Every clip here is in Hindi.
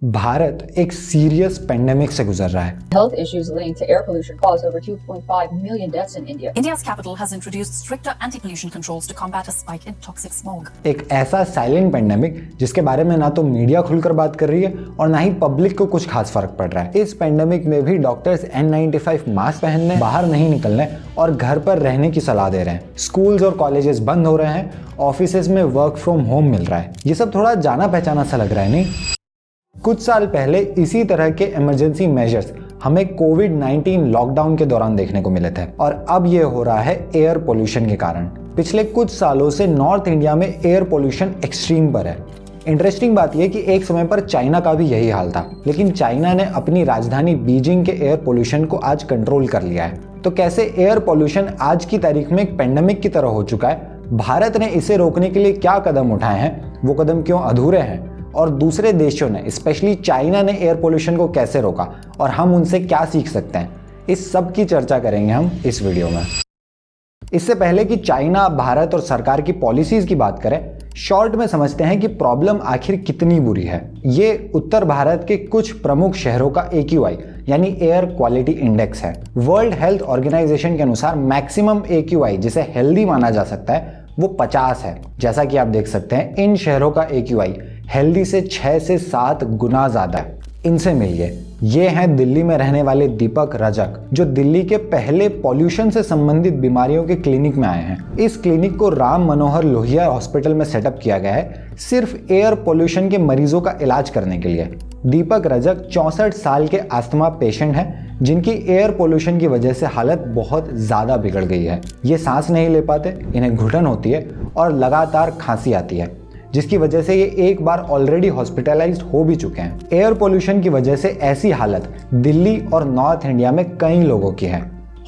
भारत एक सीरियस पेंडेमिक से गुजर रहा है। Health issues linked to air pollution caused over 2.5 million deaths in India. India's capital has introduced stricter anti-pollution controls to combat a spike in toxic smog. एक ऐसा साइलेंट पेंडेमिक जिसके बारे में ना तो मीडिया खुलकर बात कर रही है और ना ही पब्लिक को कुछ खास फर्क पड़ रहा है। इस पेंडेमिक में भी डॉक्टर्स N95 मास्क पहनने, बाहर नहीं निकलने और घर पर रहने की सलाह दे रहे हैं। स्कूल्स और कॉलेजेस बंद हो रहे हैं, ऑफिसेज में वर्क फ्रॉम होम मिल रहा है। ये सब थोड़ा जाना पहचाना सा लग रहा है, नहीं? कुछ साल पहले इसी तरह के इमरजेंसी मेजर्स हमें कोविड-19 लॉकडाउन के दौरान देखने को मिले थे और अब ये हो रहा है एयर पोल्यूशन के कारण। पिछले कुछ सालों से नॉर्थ इंडिया में एयर पोल्यूशन एक्सट्रीम पर है। इंटरेस्टिंग बात यह कि एक समय पर चाइना का भी यही हाल था, लेकिन चाइना ने अपनी राजधानी बीजिंग के एयर पोल्यूशन को आज कंट्रोल कर लिया है। तो कैसे एयर पोल्यूशन आज की तारीख में एक पेंडेमिक की तरह हो चुका है, भारत ने इसे रोकने के लिए क्या कदम उठाए हैं, वो कदम क्यों अधूरे हैं और दूसरे देशों ने, स्पेशली चाइना ने एयर पोल्यूशन को कैसे रोका और हम उनसे क्या सीख सकते हैं, इस सब की चर्चा करेंगे हम इस वीडियो में। इससे पहले कि चाइना, भारत और सरकार की पॉलिसीज की बात करें, शॉर्ट में समझते हैं कि प्रॉब्लम आखिर कितनी बुरी है। ये उत्तर भारत के कुछ प्रमुख शहरों का AQI यानी एयर क्वालिटी इंडेक्स है। वर्ल्ड हेल्थ ऑर्गेनाइजेशन के अनुसार मैक्सिमम AQI जिसे हेल्दी माना जा सकता है वो 50 है। जैसा कि आप देख सकते हैं, इन शहरों का AQI हेल्दी से 6 से 7 गुना ज्यादा है। इनसे मिलिए, ये हैं दिल्ली में रहने वाले दीपक रजक, जो दिल्ली के पहले पॉल्यूशन से संबंधित बीमारियों के क्लिनिक में आए हैं। इस क्लिनिक को राम मनोहर लोहिया हॉस्पिटल में सेटअप किया गया है सिर्फ एयर पोल्यूशन के मरीजों का इलाज करने के लिए। दीपक रजक 64 साल के अस्थमा पेशेंट हैं जिनकी एयर पोल्यूशन की वजह से हालत बहुत ज्यादा बिगड़ गई है। ये सांस नहीं ले पाते, इन्हें घुटन होती है और लगातार खांसी आती है, जिसकी वजह से ये एक बार ऑलरेडी हॉस्पिटलाइज्ड हो भी चुके हैं। एयर पोल्यूशन की वजह से ऐसी हालत दिल्ली और नॉर्थ इंडिया में कई लोगों की है।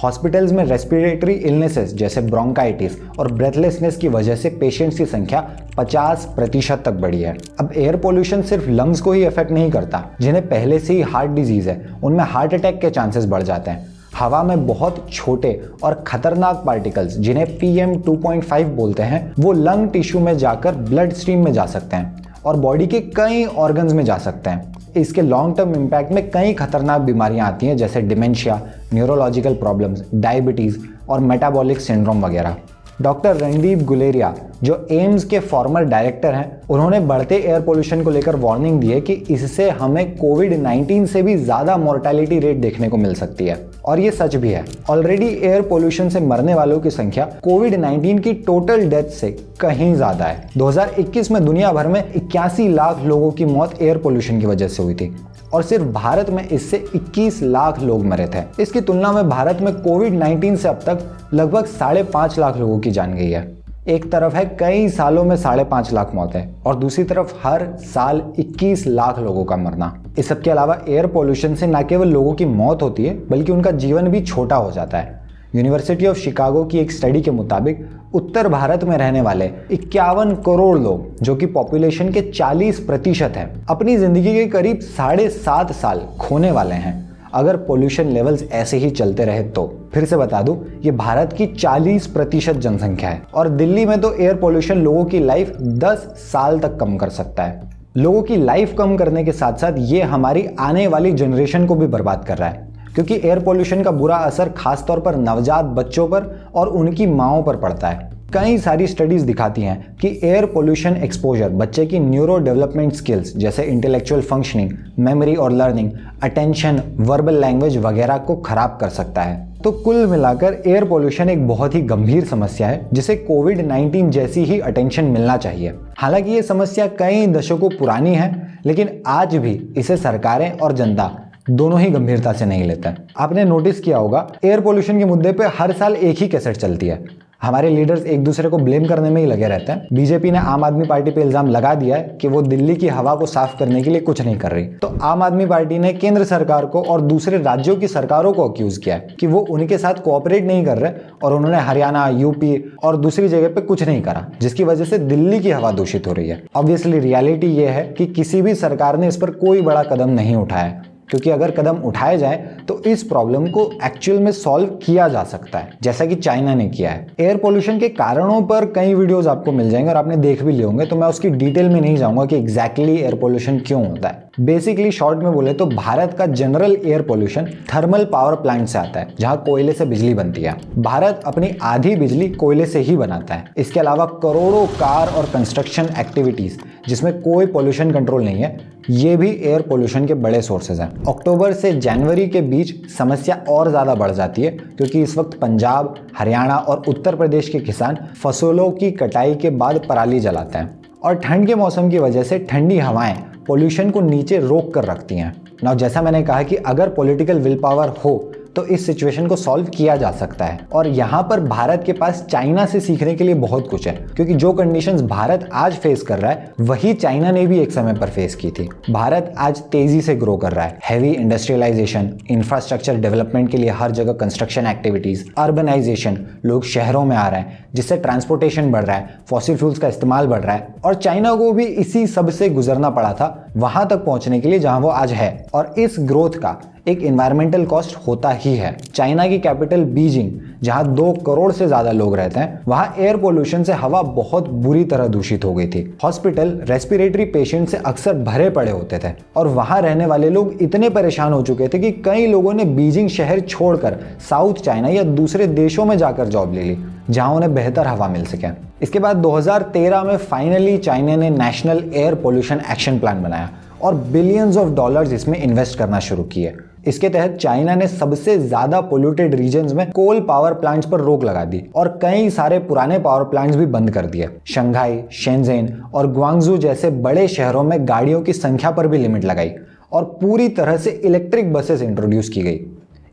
हॉस्पिटल्स में रेस्पिरेटरी इलनेसेस जैसे ब्रोंकाइटिस और ब्रेथलेसनेस की वजह से पेशेंट्स की संख्या 50% तक बढ़ी है। अब एयर पोल्यूशन सिर्फ लंग्स को ही अफेक्ट नहीं करता, जिन्हें पहले से ही हार्ट डिजीज है उनमें हार्ट अटैक के चांसेस बढ़ जाते हैं। हवा में बहुत छोटे और खतरनाक पार्टिकल्स जिन्हें PM2.5 बोलते हैं, वो लंग टिश्यू में जाकर ब्लड स्ट्रीम में जा सकते हैं और बॉडी के कई ऑर्गन्स में जा सकते हैं। इसके लॉन्ग टर्म इम्पैक्ट में कई खतरनाक बीमारियां आती हैं जैसे डिमेंशिया, न्यूरोलॉजिकल प्रॉब्लम्स, डायबिटीज और मेटाबॉलिक सिंड्रोम वगैरह। डॉक्टर रणदीप गुलेरिया, जो एम्स के फॉर्मर डायरेक्टर हैं, उन्होंने बढ़ते एयर पोल्यूशन को लेकर वार्निंग दी है कि इससे हमें कोविड-19 से भी ज्यादा मोर्टेलिटी रेट देखने को मिल सकती है। और ये सच भी है। ऑलरेडी एयर पोल्यूशन से मरने वालों की संख्या कोविड-19 की टोटल डेथ से कहीं ज्यादा है। 2021 में दुनिया भर में 81 लाख लोगों की मौत एयर पोल्यूशन की वजह से हुई थी और सिर्फ भारत में इससे 21 लाख लोग मरे थे। इसकी तुलना में भारत में कोविड-19 से अब तक लगभग 5.5 लाख लोगों की जान गई है। एक तरफ है कई सालों में 5.5 लाख मौतें और दूसरी तरफ हर साल 21 लाख लोगों का मरना। इस सब के अलावा एयर पोल्यूशन से न केवल लोगों की मौत होती है बल्कि उनका जीवन भी छोटा हो जाता है। यूनिवर्सिटी ऑफ शिकागो की एक स्टडी के मुताबिक उत्तर भारत में रहने वाले 51 करोड़ लोग, जो कि पॉपुलेशन के 40% है, अपनी जिंदगी के करीब 7.5 साल खोने वाले हैं अगर पोल्यूशन लेवल्स ऐसे ही चलते रहे तो। फिर से बता दूं, ये भारत की 40% जनसंख्या है और दिल्ली में तो एयर पोल्यूशन लोगों की लाइफ 10 साल तक कम कर सकता है। लोगों की लाइफ कम करने के साथ साथ ये हमारी आने वाली जनरेशन को भी बर्बाद कर रहा है, क्योंकि एयर पोल्यूशन का बुरा असर खासतौर पर नवजात बच्चों पर और उनकी माओं पर पड़ता है। कई सारी स्टडीज दिखाती हैं कि एयर पोल्यूशन एक्सपोजर बच्चे की न्यूरो डेवलपमेंट स्किल्स जैसे इंटेलेक्चुअल फंक्शनिंग, मेमोरी और लर्निंग, अटेंशन, वर्बल लैंग्वेज वगैरह को खराब कर सकता है। तो कुल मिलाकर एयर पोल्यूशन एक बहुत ही गंभीर समस्या है जिसे कोविड-19 जैसी ही अटेंशन मिलना चाहिए। हालांकि ये समस्या कई दशकों पुरानी है, लेकिन आज भी इसे सरकारें और जनता दोनों ही गंभीरता से नहीं लेते हैं। आपने नोटिस किया होगा, एयर पोल्यूशन के मुद्दे पे हर साल एक ही कैसेट चलती है। हमारे लीडर्स एक दूसरे को ब्लेम करने में ही लगे रहते हैं। बीजेपी ने आम आदमी पार्टी पे इल्जाम लगा दिया है कि वो दिल्ली की हवा को साफ करने के लिए कुछ नहीं कर रही, तो आम आदमी पार्टी ने केंद्र सरकार को और दूसरे राज्यों की सरकारों को अक्यूज किया है कि वो उनके साथ कोऑपरेट नहीं कर रहे और उन्होंने हरियाणा, यूपी और दूसरी जगह पे कुछ नहीं करा, जिसकी वजह से दिल्ली की हवा दूषित हो रही है। ऑब्वियसली रियलिटी ये है कि किसी भी सरकार ने इस पर कोई बड़ा कदम नहीं उठाया। क्योंकि अगर कदम उठाए जाए तो इस प्रॉब्लम को एक्चुअल में सॉल्व किया जा सकता है, जैसा कि चाइना ने किया है। एयर पोल्यूशन के कारणों पर कई वीडियोस आपको मिल जाएंगे और आपने देख भी लिए होंगे, तो मैं उसकी डिटेल में नहीं जाऊंगा कि एग्जैक्टली एयर पोल्यूशन क्यों होता है। बेसिकली शॉर्ट में बोले तो भारत का general air pollution thermal power plant से आता है, जहां कोयले से बिजली बनती है। भारत अपनी आधी बिजली कोयले से ही बनाता है। इसके अलावा करोड़ों कार और कंस्ट्रक्शन एक्टिविटीज जिसमें कोई पोल्यूशन कंट्रोल नहीं है, ये भी एयर पोल्यूशन के बड़े सोर्सेज हैं। अक्टूबर से जनवरी के बीच समस्या और ज़्यादा बढ़ जाती है, क्योंकि इस वक्त पंजाब, हरियाणा और उत्तर प्रदेश के किसान फसलों की कटाई के बाद पराली जलाते हैं और ठंड के मौसम की वजह से ठंडी हवाएं पोल्यूशन को नीचे रोक कर रखती हैं। नाउ जैसा मैंने कहा कि अगर पॉलिटिकल विल पावर हो तो इस सिचुएशन को सॉल्व किया जा सकता है। और यहाँ पर भारत के पास चाइना से सीखने के लिए बहुत कुछ है, क्योंकि जो कंडीशंस भारत आज फेस कर रहा है वही चाइना ने भी एक समय पर फेस की थी। भारत आज तेजी से ग्रो कर रहा है। हैवी इंडस्ट्रियलाइजेशन, इंफ्रास्ट्रक्चर डेवलपमेंट के लिए हर जगह कंस्ट्रक्शन एक्टिविटीज, अर्बनाइजेशन, लोग शहरों में आ रहे हैं जिससे ट्रांसपोर्टेशन बढ़ रहा है, फॉसिल फ्यूल्स का इस्तेमाल बढ़ रहा है और चाइना को भी इसी सब से गुजरना पड़ा था वहां तक पहुंचने के लिए जहां वो आज है। और इस ग्रोथ का एक एनवायरमेंटल कॉस्ट होता ही है। चाइना की कैपिटल बीजिंग, जहां 2 करोड़ से ज्यादा लोग रहते हैं, वहां एयर पोल्यूशन से हवा बहुत बुरी तरह दूषित हो गई थी। हॉस्पिटल रेस्पिरेटरी पेशेंट से अक्सर भरे पड़े होते थे और वहां रहने वाले लोग इतने परेशान हो चुके थे कि कई लोगों ने बीजिंग शहर छोड़कर साउथ चाइना या दूसरे देशों में जाकर जॉब ले ली, जहां उन्हें बेहतर हवा मिल सके। इसके बाद 2013 में फाइनली चाइना ने national air pollution action plan बनाया और बिलियंस ऑफ डॉलर्स इसमें इन्वेस्ट करना शुरू किए। इसके तहत चाइना ने सबसे ज्यादा पोल्यूटेड रीजन्स में कोल पावर प्लांट्स पर रोक लगा दी और कई सारे पुराने पावर प्लांट्स भी बंद कर दिए। शंघाई, शेंजेन और ग्वांगझू जैसे बड़े शहरों में गाड़ियों की संख्या पर भी लिमिट लगाई और पूरी तरह से इलेक्ट्रिक बसेस इंट्रोड्यूस की गई।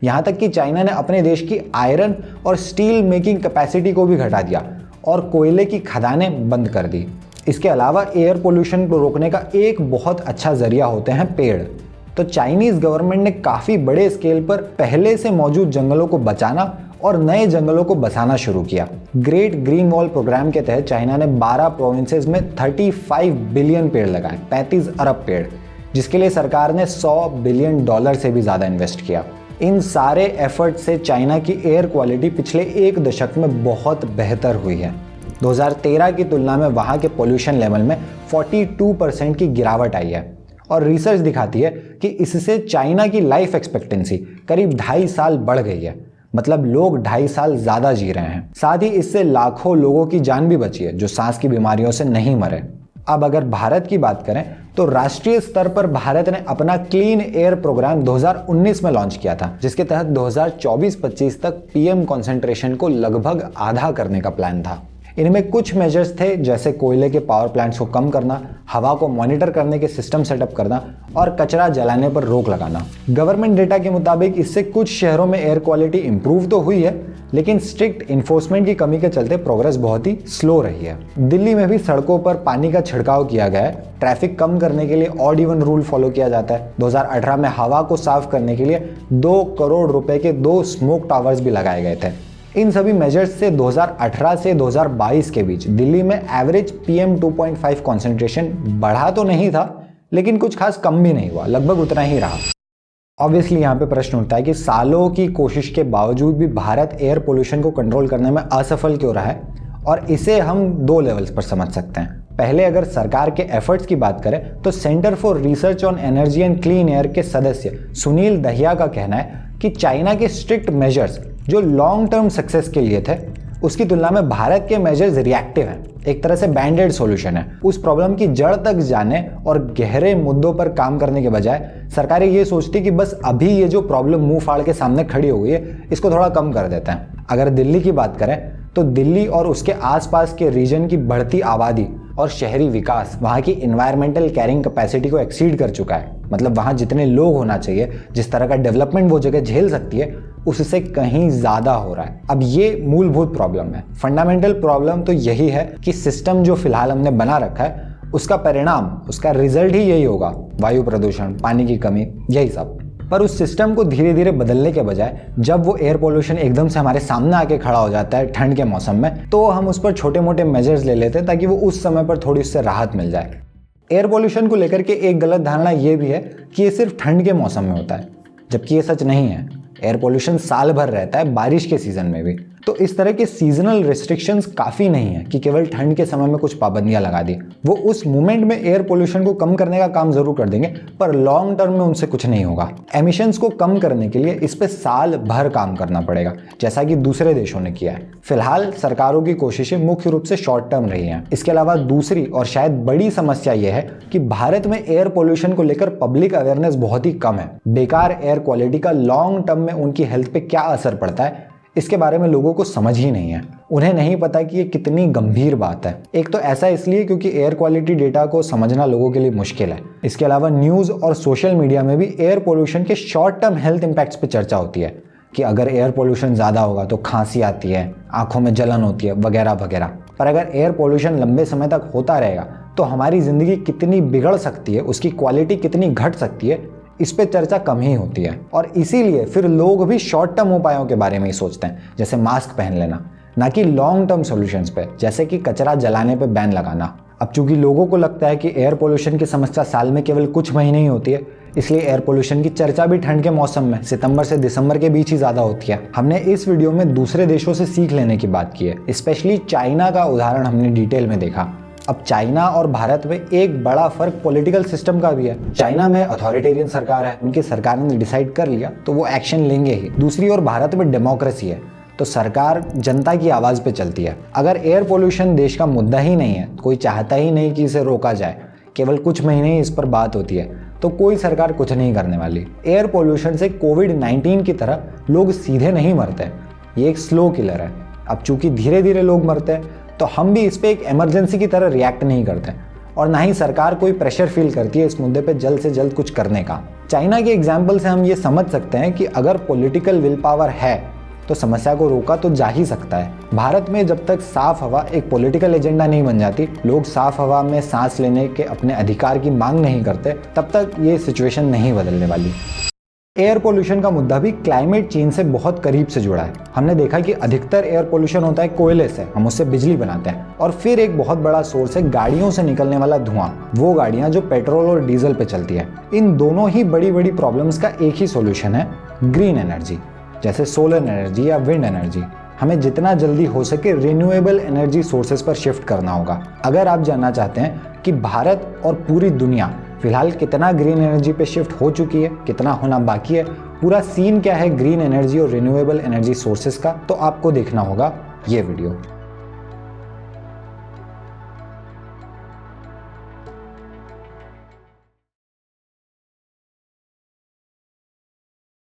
यहां तक कि चाइना ने अपने देश की आयरन और स्टील मेकिंग कैपेसिटी को भी घटा दिया और कोयले की खदानें बंद कर दी। इसके अलावा एयर पोल्यूशन को रोकने का एक बहुत अच्छा जरिया होते हैं पेड़। तो चाइनीज गवर्नमेंट ने काफी बड़े स्केल पर पहले से मौजूद जंगलों को बचाना और नए जंगलों को बसाना शुरू किया। ग्रेट ग्रीन वॉल प्रोग्राम के तहत चाइना ने 12 प्रोविंसेस में 35 बिलियन पेड़ लगाए, 35 अरब पेड़, जिसके लिए सरकार ने $100 बिलियन से भी ज्यादा इन्वेस्ट किया। इन सारे एफर्ट से चाइना की एयर क्वालिटी पिछले 1 दशक में बहुत बेहतर हुई है। 2013 की तुलना में वहां के पोल्यूशन लेवल में 42% की गिरावट आई है और रिसर्च दिखाती है कि इससे चाइना की लाइफ एक्सपेक्टेंसी करीब 2.5 साल बढ़ गई है। मतलब लोग 2.5 साल ज्यादा जी रहे हैं। साथ ही इससे लाखों लोगों की जान भी बची है जो सांस की बीमारियों से नहीं मरे। अब अगर भारत की बात करें तो राष्ट्रीय स्तर पर भारत ने अपना क्लीन एयर प्रोग्राम 2019 में लॉन्च किया था, जिसके तहत 2024-25 तक पीएम कॉन्सेंट्रेशन को लगभग आधा करने का प्लान था। इनमें कुछ मेजर्स थे, जैसे कोयले के पावर प्लांट्स को कम करना, हवा को मॉनिटर करने के सिस्टम सेटअप करना और कचरा जलाने पर रोक लगाना। गवर्नमेंट डेटा के मुताबिक इससे कुछ शहरों में एयर क्वालिटी इंप्रूव तो हुई है, लेकिन स्ट्रिक्ट इन्फोर्समेंट की कमी के चलते प्रोग्रेस बहुत ही स्लो रही है। दिल्ली में भी सड़कों पर पानी का छिड़काव किया गया है। ट्रैफिक कम करने के लिए ऑड इवन रूल फॉलो किया जाता है। 2018 में हवा को साफ करने के लिए 2 करोड़ रुपए के 2 स्मोक टावर्स भी लगाए गए थे। इन सभी मेजर्स से 2018 से 2022 के बीच दिल्ली में एवरेज PM 2.5 कॉन्सेंट्रेशन बढ़ा तो नहीं था, लेकिन कुछ खास कम भी नहीं हुआ, लगभग उतना ही रहा। ऑब्वियसली यहाँ पे प्रश्न उठता है कि सालों की कोशिश के बावजूद भी भारत एयर पोल्यूशन को कंट्रोल करने में असफल क्यों रहा है, और इसे हम 2 लेवल्स पर समझ सकते हैं। पहले अगर सरकार के एफर्ट्स की बात करें तो centre for research on energy and clean air के सदस्य सुनील दहिया का कहना है कि चाइना के स्ट्रिक्ट मेजर्स जो लॉन्ग टर्म सक्सेस के लिए थे, उसकी तुलना में भारत के मेजर्स रिएक्टिव हैं, एक तरह से बैंडेड सॉल्यूशन है। उस प्रॉब्लम की जड़ तक जाने और गहरे मुद्दों पर काम करने के बजाय सरकारें ये सोचती कि बस अभी ये जो प्रॉब्लम मुंह फाड़ के सामने खड़ी हो गई है, इसको थोड़ा कम कर देते हैं। अगर दिल्ली की बात करें तो दिल्ली और उसके आसपास के रीजन की बढ़ती आबादी और शहरी विकास वहाँ की इन्वायरमेंटल कैरिंग कैपेसिटी को एक्सीड कर चुका है। मतलब वहाँ जितने लोग होना चाहिए, जिस तरह का डेवलपमेंट वो जगह झेल सकती है, उससे कहीं ज़्यादा हो रहा है। अब ये मूलभूत प्रॉब्लम है। फंडामेंटल प्रॉब्लम तो यही है कि सिस्टम जो फिलहाल हमने बना रखा है, उसका परिणाम, उसका रिजल्ट ही यही होगा, वायु प्रदूषण, पानी की कमी, यही सब। पर उस सिस्टम को धीरे धीरे बदलने के बजाय जब वो एयर पोल्यूशन एकदम से हमारे सामने आके खड़ा हो जाता है ठंड के मौसम में, तो हम उस पर छोटे मोटे मेजर्स ले लेते हैं ताकि वो उस समय पर थोड़ी उससे राहत मिल जाए। एयर पोल्यूशन को लेकर के एक गलत धारणा ये भी है कि ये सिर्फ ठंड के मौसम में होता है, जबकि ये सच नहीं है। एयर पोल्यूशन साल भर रहता है, बारिश के सीजन में भी। तो इस तरह के सीजनल रिस्ट्रिक्शंस काफ़ी नहीं है कि केवल ठंड के समय में कुछ पाबंदियां लगा दी। वो उस मोमेंट में एयर पोल्यूशन को कम करने का काम जरूर कर देंगे, पर लॉन्ग टर्म में उनसे कुछ नहीं होगा। एमिशंस को कम करने के लिए इस पे साल भर काम करना पड़ेगा, जैसा कि दूसरे देशों ने किया है। फिलहाल सरकारों की कोशिशें मुख्य रूप से शॉर्ट टर्म रही हैं। इसके अलावा दूसरी और शायद बड़ी समस्या यह है कि भारत में एयर पोल्यूशन को लेकर पब्लिक अवेयरनेस बहुत ही कम है। बेकार एयर क्वालिटी का लॉन्ग टर्म में उनकी हेल्थ पे क्या असर पड़ता है, इसके बारे में लोगों को समझ ही नहीं है। उन्हें नहीं पता कि ये कितनी गंभीर बात है। एक तो ऐसा इसलिए क्योंकि एयर क्वालिटी डेटा को समझना लोगों के लिए मुश्किल है। इसके अलावा न्यूज़ और सोशल मीडिया में भी एयर पोल्यूशन के शॉर्ट टर्म हेल्थ इंपैक्ट्स पे चर्चा होती है कि अगर एयर पोल्यूशन ज़्यादा होगा तो खांसी आती है, आंखों में जलन होती है, वगैरह वगैरह। पर अगर एयर पोल्यूशन लंबे समय तक होता रहेगा तो हमारी ज़िंदगी कितनी बिगड़ सकती है, उसकी क्वालिटी कितनी घट सकती है, इस पे चर्चा कम ही होती है। और इसीलिए फिर लोग भी शॉर्ट टर्म उपायों के बारे में ही सोचते हैं, जैसे मास्क पहन लेना, ना कि लॉन्ग टर्म सॉल्यूशंस पे, जैसे कि कचरा जलाने पे बैन लगाना। अब चूंकि लोगों को लगता है कि एयर पोल्यूशन की समस्या साल में केवल कुछ महीने ही होती है, इसलिए एयर पोल्यूशन की चर्चा भी ठंड के मौसम में सितंबर से दिसंबर के बीच ही ज्यादा होती है। हमने इस वीडियो में दूसरे देशों से सीख लेने की बात की है। स्पेशली चाइना का उदाहरण हमने डिटेल में देखा। अब चाइना और भारत में एक बड़ा फर्क पॉलिटिकल सिस्टम का भी है। चाइना में अथॉरिटेरियन सरकार है, उनकी सरकार ने डिसाइड कर लिया तो वो एक्शन लेंगे ही। दूसरी ओर भारत में डेमोक्रेसी है, तो सरकार जनता की आवाज़ पे चलती है। अगर एयर पोल्यूशन देश का मुद्दा ही नहीं है, कोई चाहता ही नहीं कि इसे रोका जाए, केवल कुछ महीने ही इस पर बात होती है, तो कोई सरकार कुछ नहीं करने वाली। एयर पोल्यूशन से कोविड-19 की तरह लोग सीधे नहीं मरते, ये एक स्लो किलर है। अब चूंकि धीरे धीरे लोग मरते हैं तो हम भी इस पे एक इमरजेंसी की तरह रिएक्ट नहीं करते, और ना ही सरकार कोई प्रेशर फील करती है इस मुद्दे पे जल्द से जल्द कुछ करने का। चाइना के एग्जाम्पल से हम ये समझ सकते हैं कि अगर पॉलिटिकल विल पावर है तो समस्या को रोका तो जा ही सकता है। भारत में जब तक साफ हवा एक पॉलिटिकल एजेंडा नहीं बन जाती, लोग साफ हवा में सांस लेने के अपने अधिकार की मांग नहीं करते, तब तक ये सिचुएशन नहीं बदलने वाली। एयर पोल्यूशन का मुद्दा भी क्लाइमेट चेंज से बहुत करीब से जुड़ा है। हमने देखा कि अधिकतर एयर पोल्यूशन होता है कोयले से, हम उससे बिजली बनाते हैं। और फिर एक बहुत बड़ा सोर्स है गाड़ियों से निकलने वाला धुआं, वो गाड़ियां जो पेट्रोल और डीजल पे चलती है। इन दोनों ही बड़ी बड़ी प्रॉब्लम्स का एक ही सोल्यूशन है, ग्रीन एनर्जी, जैसे सोलर एनर्जी या विंड एनर्जी। हमें जितना जल्दी हो सके रिन्यूएबल एनर्जी सोर्सेज पर शिफ्ट करना होगा। अगर आप जानना चाहते हैं कि भारत और पूरी दुनिया फिलहाल कितना ग्रीन एनर्जी पे शिफ्ट हो चुकी है, कितना होना बाकी है, पूरा सीन क्या है ग्रीन एनर्जी और रिन्यूएबल एनर्जी सोर्सेज का, तो आपको देखना होगा ये वीडियो।